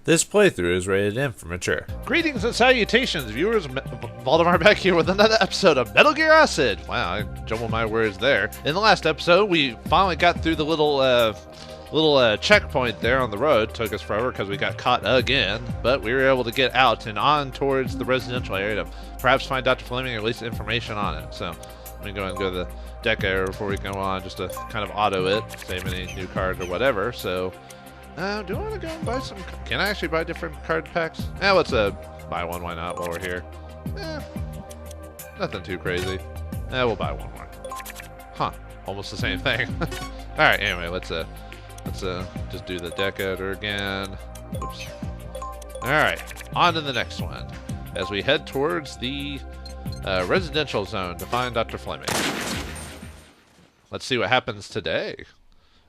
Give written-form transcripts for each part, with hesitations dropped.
This playthrough is rated M for mature. Greetings and salutations, viewers. Vauldemare back here with another episode of Metal Gear Acid. Wow, I jumbled my words there. In the last episode, we finally got through the little checkpoint there on the road. Took us forever because we got caught again, but we were able to get out and on towards the residential area to perhaps find Dr. Fleming or at least information on it. So let me go and go to the deck area before we go on, just to kind of auto it, save any new cards or whatever. So do I want to go and buy some? Can I actually buy different card packs? Let's buy one. Why not? While we're here. Nothing too crazy. We'll buy one more. Huh? Almost the same thing. All right. Anyway, let's just do the deck editor again. Oops. All right. On to the next one as we head towards the residential zone to find Dr. Fleming. Let's see what happens today.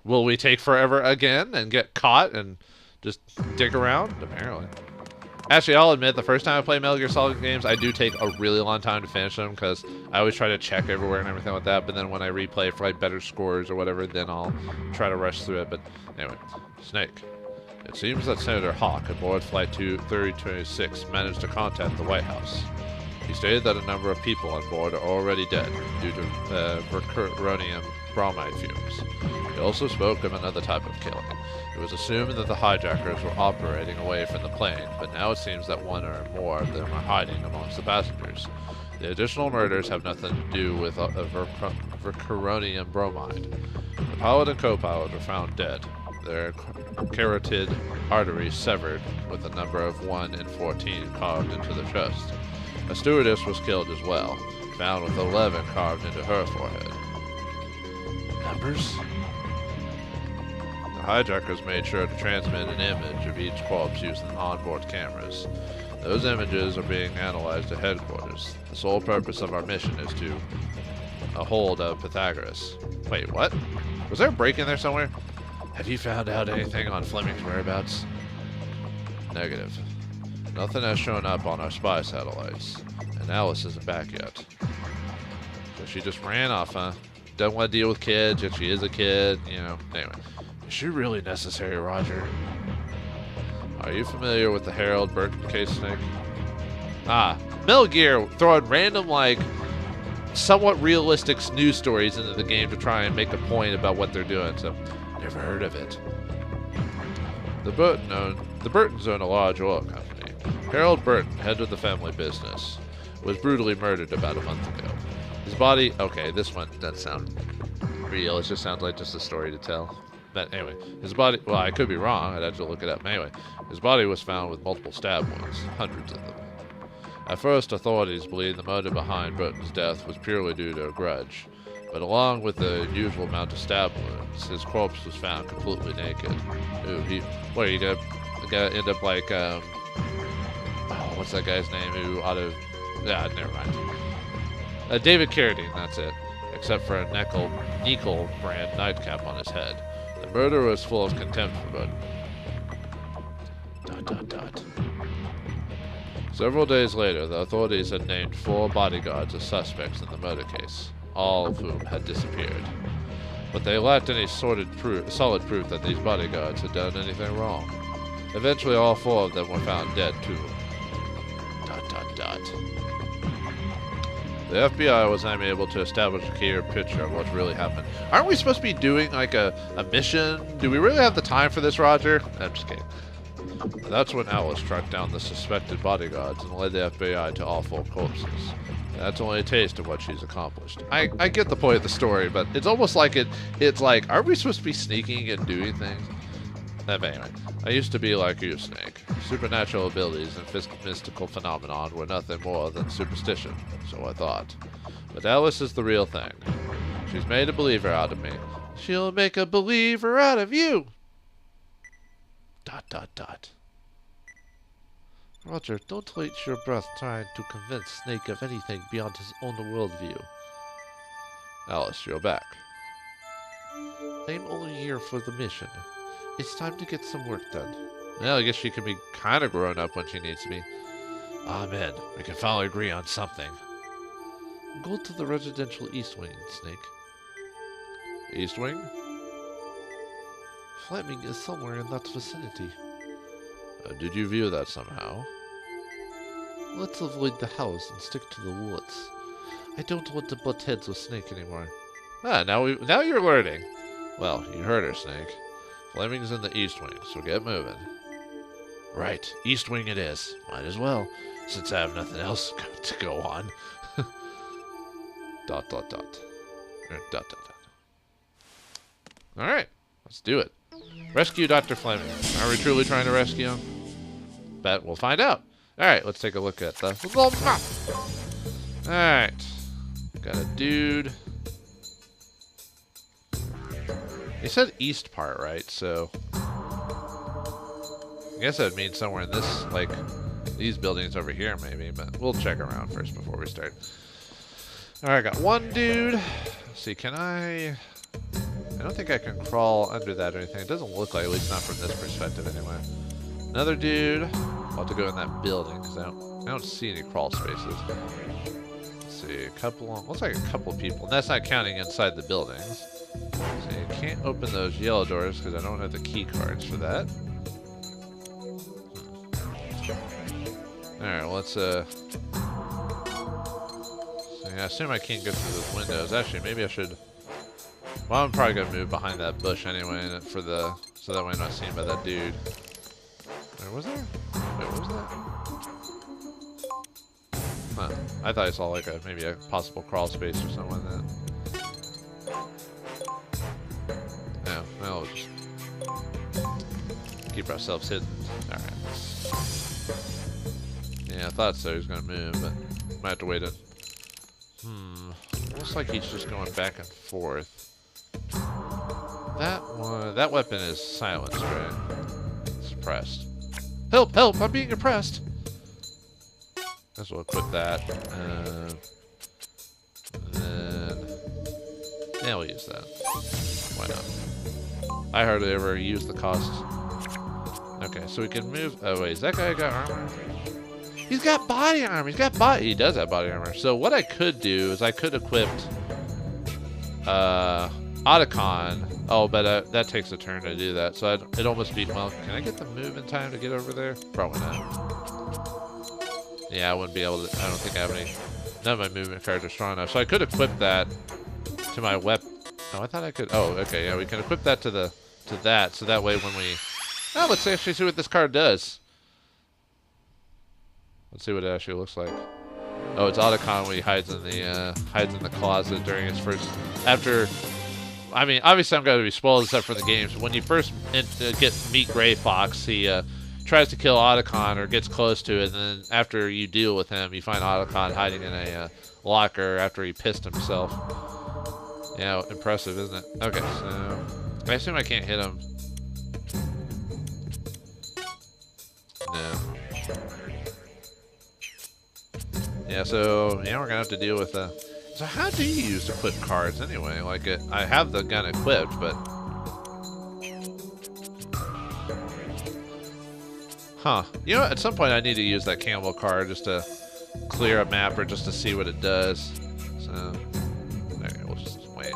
Will we take forever again and get caught and just dig around? Apparently. Actually, I'll admit, the first time I play Metal Gear Solid games, I do take a really long time to finish them because I always try to check everywhere and everything like that. But then when I replay for like better scores or whatever, then I'll try to rush through it. But anyway, Snake. It seems that Senator Hawk aboard Flight 3026 managed to contact the White House. He stated that a number of people on board are already dead due to recuronium bromide fumes. He also spoke of another type of killing. It was assumed that the hijackers were operating away from the plane, but now it seems that one or more of them are hiding amongst the passengers. The additional murders have nothing to do with recuronium bromide. The pilot and co-pilot were found dead, their carotid arteries severed, with a number of 1 in 14 carved into the chest. A stewardess was killed as well, found with 11 carved into her forehead. Numbers? The hijackers made sure to transmit an image of each corpse using onboard cameras. Those images are being analyzed at headquarters. The sole purpose of our mission is to hold of Pythagoras. Wait, what? Was there a break in there somewhere? Have you found out anything on Fleming's whereabouts? Negative. Nothing has shown up on our spy satellites. And Alice isn't back yet. So she just ran off, huh? Doesn't want to deal with kids, yet she is a kid, you know. Anyway, is she really necessary, Roger? Are you familiar with the Harold Burton case, Snake? Metal Gear throwing random, like, somewhat realistic news stories into the game to try and make a point about what they're doing, so never heard of it. The Burtons own a large oil company. Harold Burton, head of the family business, was brutally murdered about a month ago. His body, okay, this one doesn't sound real. It just sounds like just a story to tell. But anyway, his body, well, I could be wrong. I'd have to look it up. Anyway, his body was found with multiple stab wounds, hundreds of them. At first, authorities believed the motive behind Burton's death was purely due to a grudge. But along with the usual amount of stab wounds, his corpse was found completely naked. Ooh, what are you gonna end up like, what's that guy's name who never mind. David Carradine, that's it. Except for a nickel brand nightcap on his head. The murderer was full of contempt for Burton. ... Several days later, the authorities had named 4 bodyguards as suspects in the murder case, all of whom had disappeared. But they lacked any solid proof that these bodyguards had done anything wrong. Eventually, all 4 of them were found dead too. ... The FBI was unable to establish a clear picture of what really happened. Aren't we supposed to be doing like a mission? Do we really have the time for this, Roger? I'm just kidding. That's when Alice tracked down the suspected bodyguards and led the FBI to all 4 corpses. That's only a taste of what she's accomplished. I get the point of the story, but it's almost like it's like, are we supposed to be sneaking and doing things? Anyway, I used to be like you, Snake. Supernatural abilities and mystical phenomenon were nothing more than superstition, so I thought. But Alice is the real thing. She's made a believer out of me. She'll make a believer out of you! ... Roger, don't waste your breath trying to convince Snake of anything beyond his own worldview. Alice, you're back. I'm only here for the mission. It's time to get some work done. Well, I guess she can be kind of grown up when she needs to be. Amen. We can finally agree on something. Go to the residential East Wing, Snake. East Wing? Fleming is somewhere in that vicinity. Did you view that somehow? Let's avoid the house and stick to the woods. I don't want to butt heads with Snake anymore. Ah, now you're learning. Well, you heard her, Snake. Fleming's in the East Wing, so get moving. Right, East Wing it is. Might as well, since I have nothing else to go on. Dot, dot, dot. Dot, dot, dot. Alright, let's do it. Rescue Dr. Fleming. Are we truly trying to rescue him? Bet we'll find out. Alright, let's take a look at the little map. Alright. Got a dude. He said east part, right? So I guess that would mean somewhere in this, like, these buildings over here maybe, but we'll check around first before we start. Alright, I got one dude. Let's see, can I don't think I can crawl under that or anything. It doesn't look like, at least not from this perspective anyway. Another dude. I'll have to go in that building because I don't see any crawl spaces. Let's see, looks like a couple people. And that's not counting inside the buildings. So you can't open those yellow doors because I don't have the key cards for that. Alright, well, let's yeah, I assume I can't get through those windows. Actually, maybe I should. Well, I'm probably gonna move behind that bush anyway, so that way I'm not seen by that dude. Where was there? Wait, what was that? Huh. I thought I saw like maybe a possible crawl space or something like that. Yeah, well, we'll just keep ourselves hidden. Alright. Yeah, I thought so. He was gonna move, but might have to wait it. Looks like he's just going back and forth. That weapon is silenced, right? Suppressed. Help! Help! I'm being oppressed! Guess we'll equip that. Then... yeah, we'll use that. Why not? I hardly ever use the cost. Okay, so we can move... oh, wait. Is that guy got armor? He's got body armor! He does have body armor. So what I could do is I could equip... Otacon. Oh, but that takes a turn to do that. So it'd almost be... well, can I get the move in time to get over there? Probably not. Yeah, I wouldn't be able to... I don't think I have any... none of my movement cards are strong enough. So I could equip that to my weapon. Oh, I thought I could... oh, okay. Yeah, we can equip that to that. So that way when we... oh, let's actually see what this card does. Let's see what it actually looks like. Oh, it's Otacon when he hides in the closet during his first... after... I mean, obviously I'm going to be spoiled except for the games. When you first meet Gray Fox, he tries to kill Otacon or gets close to it, and then after you deal with him, you find Otacon hiding in a locker after he pissed himself. Yeah, impressive, isn't it? Okay, so... I assume I can't hit him. No. Yeah, so, yeah, we're going to have to deal with... so how do you use equip cards anyway? Like, I have the gun equipped, but... huh. You know, at some point I need to use that Campbell card just to clear a map or just to see what it does. So, okay, we'll just wait.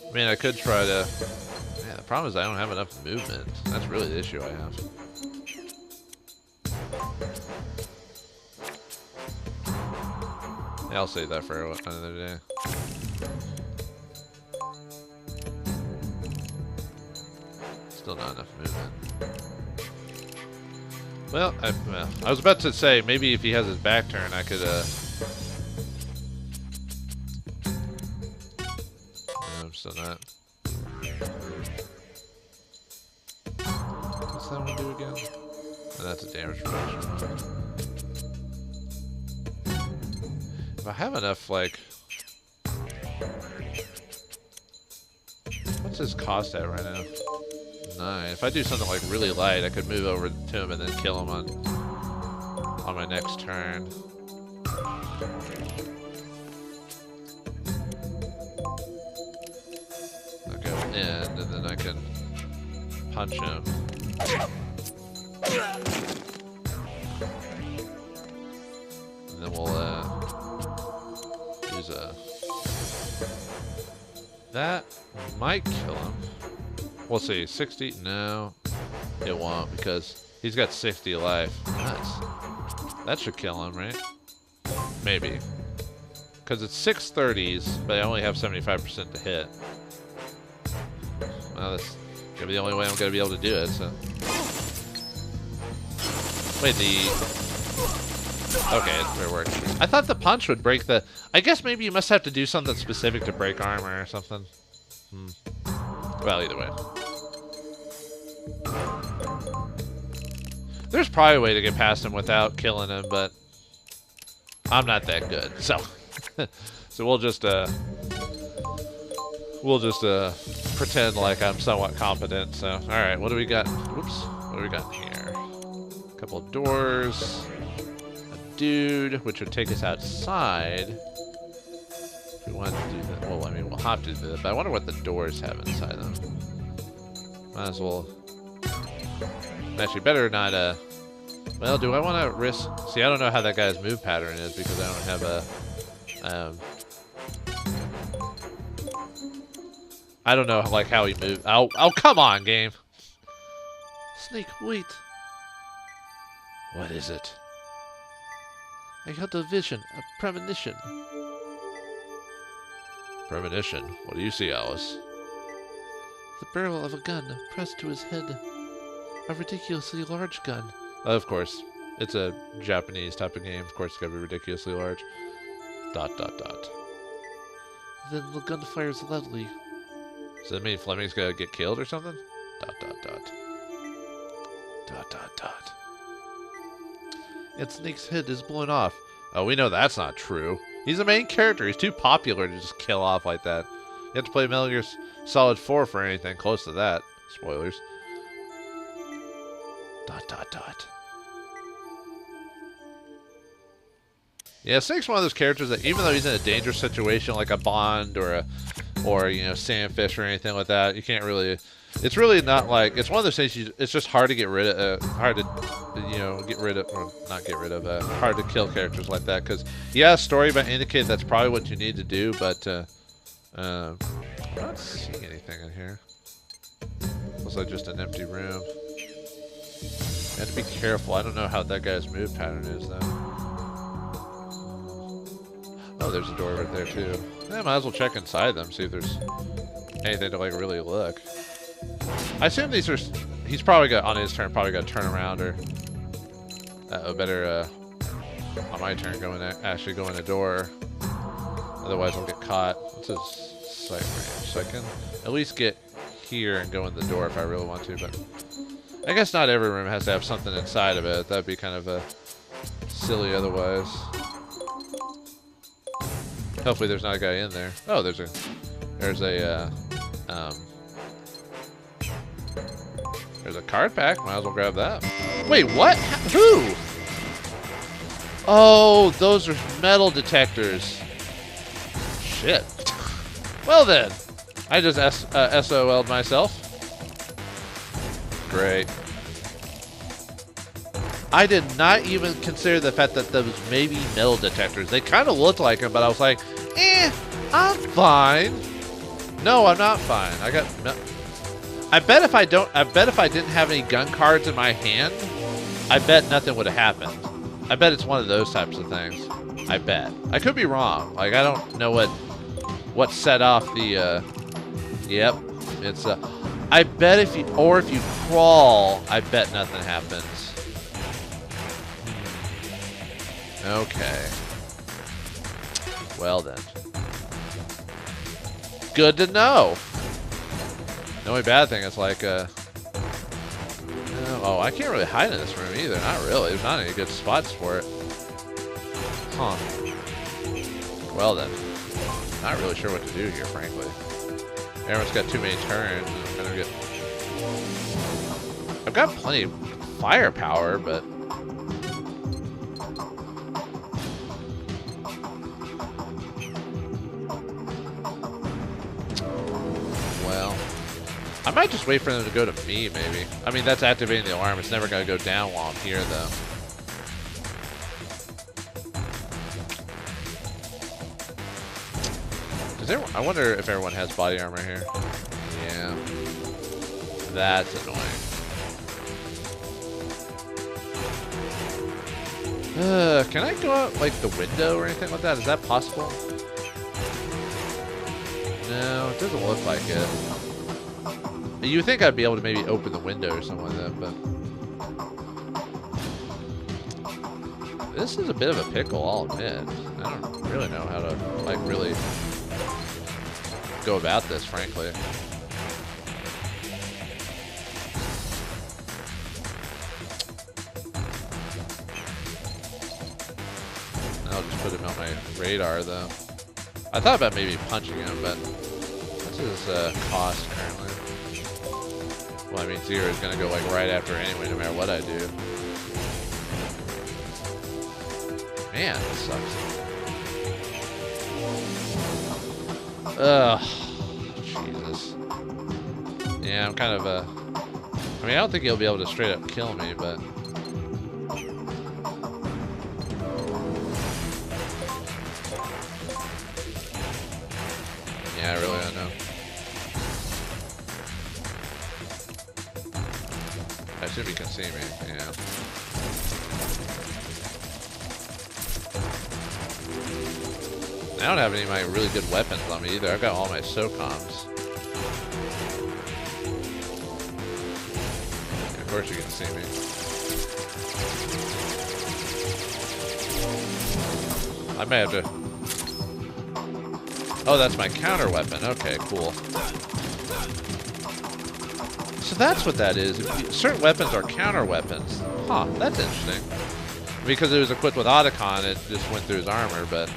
I mean, I could try to... man, the problem is I don't have enough movement. That's really the issue I have. Yeah, I'll save that for another day. Still not enough movement. Well, I was about to say, maybe if he has his back turn, I could, no, I'm still not. What's that one do again? Oh, that's a damage reduction. If I have enough, like... what's his cost at right now? 9. If I do something like really light, I could move over to him and then kill him on my next turn. I'll go in, and then I can punch him. And then we'll use a... That might kill him. We'll see. 60? No, it won't because he's got 60 life. Nice. That should kill him, right? Maybe. Because it's 630s, but I only have 75% to hit. Well, that's gonna be the only way I'm gonna be able to do it, so. Wait, okay, it works. I thought the punch would break the... I guess maybe you must have to do something specific to break armor or something. Well, either way. There's probably a way to get past him without killing him, but I'm not that good, so... So we'll just pretend like I'm somewhat competent. So, all right, what do we got? Whoops, what do we got here? A couple of doors, a dude, which would take us outside. If we wanted to do that, well, I mean, we'll have to do that. But I wonder what the doors have inside them. Might as well. Actually, better not. Well, do I want to risk? See, I don't know how that guy's move pattern is because I don't have a. I don't know, like, how he moves. Oh, come on, game. Snake, wait. What is it? I got a vision, a premonition. Premonition? What do you see, Alice? The barrel of a gun pressed to his head. A ridiculously large gun. Of course. It's a Japanese type of game. Of course, it's gotta be ridiculously large. ... Then the gun fires loudly. Does that mean Fleming's gonna get killed or something? ... And Snake's head is blown off. Oh, we know that's not true. He's the main character. He's too popular to just kill off like that. You have to play Metal Gear Solid 4 for anything close to that. Spoilers. ... Yeah, Snake's one of those characters that even though he's in a dangerous situation like a Bond or you know, Sandfish or anything like that, you can't really. It's really not like it's one of those things. It's just hard to get rid of, hard to, you know, get rid of, or not get rid of. Hard to kill characters like that because yeah, story might indicate that's probably what you need to do, but I'm not seeing anything in here. Looks like just an empty room. You have to be careful. I don't know how that guy's move pattern is though. Oh, there's a door right there too. Yeah, might as well check inside them, see if there's anything to like really look. I assume these are. He's probably got on his turn. Probably got to turn around or. Better on my turn actually go in a door. Otherwise, I'll get caught. What's his sight range? So I can at least get here and go in the door if I really want to. But I guess not every room has to have something inside of it. That'd be kind of silly otherwise. Hopefully there's not a guy in there. Oh, there's a card pack. Might as well grab that. Wait, what? Who? Oh, those are metal detectors. Shit. Well then, I just SOL'd myself. Great. I did not even consider the fact that those maybe metal detectors. They kind of looked like them, but I was like, I'm fine. No, I'm not fine. I bet if I didn't have any gun cards in my hand, I bet nothing would have happened. I bet it's one of those types of things. I bet. I could be wrong. Like I don't know what set off the. Yep, it's I bet if you crawl, I bet nothing happens. Okay. Well then. Good to know. The only bad thing is like, oh, I can't really hide in this room either. Not really. There's not any good spots for it. Huh. Well then. Not really sure what to do here, frankly. Everyone's got too many turns. I've got plenty of firepower, but. I might just wait for them to go to me, maybe. I mean, that's activating the alarm. It's never going to go down while I'm here, though. Is there? I wonder if everyone has body armor here. Yeah. That's annoying. Can I go out like the window or anything like that? Is that possible? No, it doesn't look like it. You would think I'd be able to maybe open the window or something like that, but this is a bit of a pickle, I'll admit. I don't really know how to like really go about this, frankly. I'll just put him on my radar, though. I thought about maybe punching him, but what's his cost currently? Well, I mean, 0 is gonna go like right after anyway, no matter what I do. Man, this sucks. Ugh. Jesus. Yeah, I'm kind of I mean, I don't think he'll be able to straight up kill me, but yeah, I really don't know. I assume he can see me, yeah. I don't have any of my really good weapons on me either. I've got all my SOCOMs. Yeah, of course you can see me. I may have to... Oh, that's my counter weapon. Okay, cool. So that's what that is. Certain weapons are counter weapons. Huh, that's interesting. Because it was equipped with Otacon, it just went through his armor, but...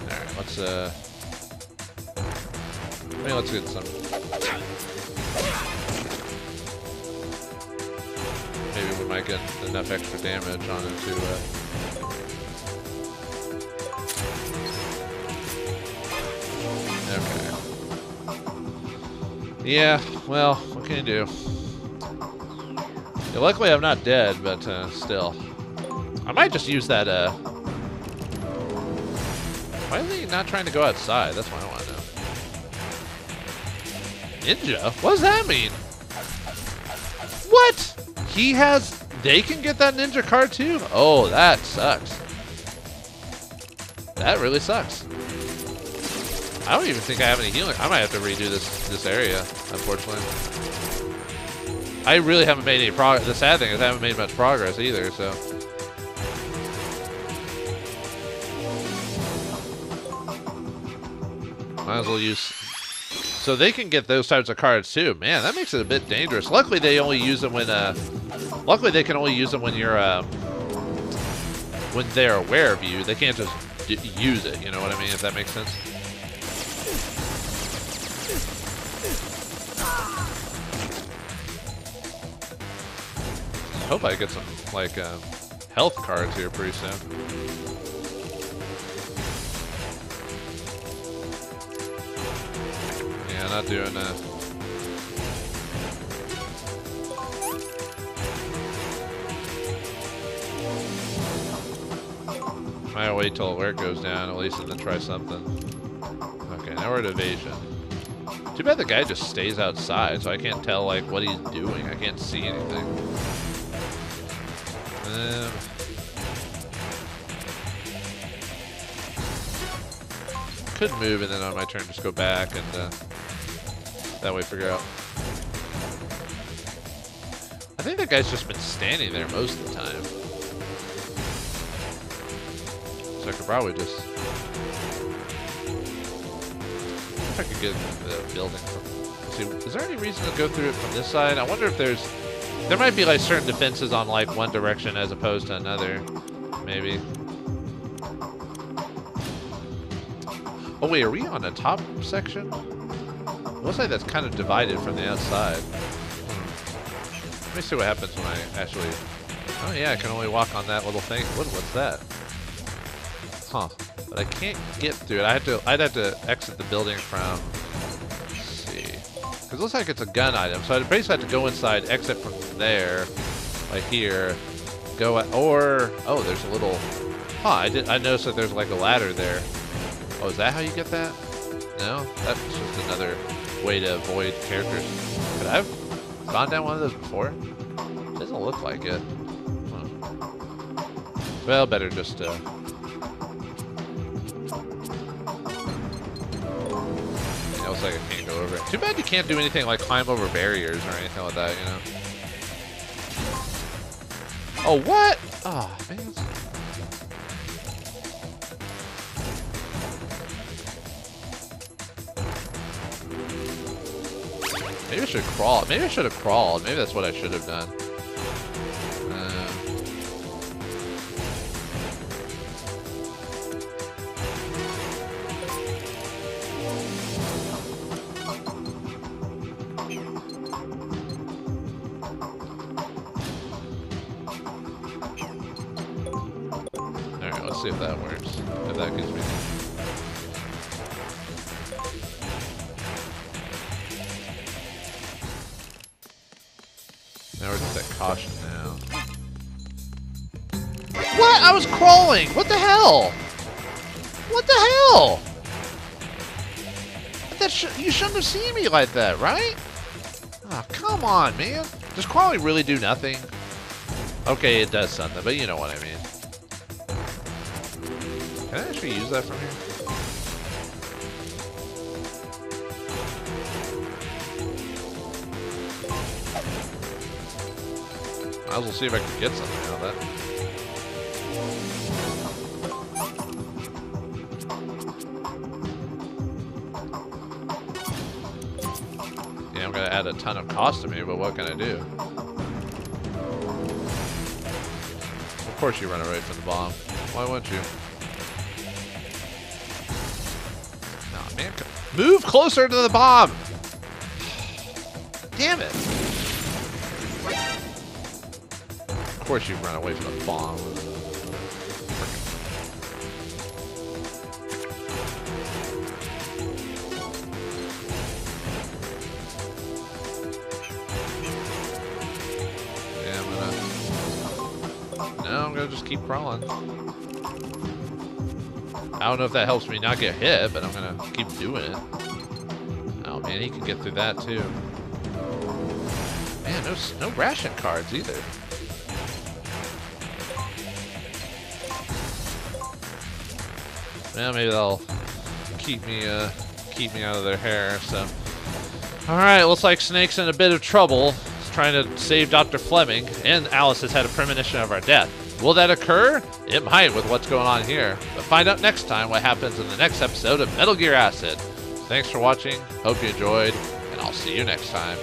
Alright, let's let's get some... Maybe we might get enough extra damage on it to... Okay. Yeah, well, what can you do? Yeah, luckily I'm not dead, but still. I might just use that, Why is he not trying to go outside? That's what I want to know. Ninja? What does that mean? What? He has... They can get that ninja card too? Oh, that sucks. That really sucks. I don't even think I have any healing. I might have to redo this area, unfortunately. I really haven't made any progress. The sad thing is I haven't made much progress either, so. Might as well use... So they can get those types of cards too. Man, that makes it a bit dangerous. Luckily they only use them when, luckily they can only use them when you're, when they're aware of you. They can't just use it, you know what I mean, if that makes sense. I hope I get some, like, health cards here pretty soon. Yeah, not doing that. Might wait till alert goes down at least and then try something. Okay, now we're at evasion. Too bad the guy just stays outside, so I can't tell, like, what he's doing. I can't see anything. Could move and then on my turn just go back and that way figure out. I think that guy's just been standing there most of the time. So I could probably just... If I could get the building from... Let's see, is there any reason to go through it from this side? I wonder if there's... There might be like certain defenses on like one direction as opposed to another, maybe. Oh wait, are we on the top section? It looks like that's kind of divided from the outside. Let me see what happens when I actually... Oh yeah, I can only walk on that little thing. What's that? Huh. But I can't get through it. I'd have to exit the building from... Let's see. Because it looks like it's a gun item, so I basically have to go inside, exit from there, Like here. Go at, or, oh, there's a little, I noticed that there's like a ladder there. Oh, is that how you get that? No? That's just another way to avoid characters. Could I have gone down one of those before? Doesn't look like it. Huh. Well, better just, it looks like I can't go over it. Too bad you can't do anything like climb over barriers or anything like that, you know? Oh, what? Oh, man. Maybe I should crawl. Maybe I should have crawled. Maybe that's what I should have done. Alright, let's see if that works. If that gives me... Now we're just at caution now. What? I was crawling! What the hell? What the hell? You shouldn't have seen me like that, right? Oh, come on, man. Does crawling really do nothing? Okay, it does something, but you know what I mean. Can I actually use that from here? Might as well see if I can get something out of that. Yeah, I'm gonna add a ton of cost to me, but what can I do? Of course you run away from the bomb. Why wouldn't you? Nah, man, move closer to the bomb! Damn it! Of course you run away from the bomb. Yeah, I'm gonna just keep crawling. I don't know if that helps me not get hit, but I'm gonna keep doing it. Oh man, he can get through that too. Man, no ration cards either. Well, maybe they'll keep me out of their hair. So, all right, looks like Snake's in a bit of trouble. He's trying to save Dr. Fleming, and Alice has had a premonition of our death. Will that occur? It might with what's going on here. But find out next time what happens in the next episode of Metal Gear Acid. Thanks for watching. Hope you enjoyed, and I'll see you next time.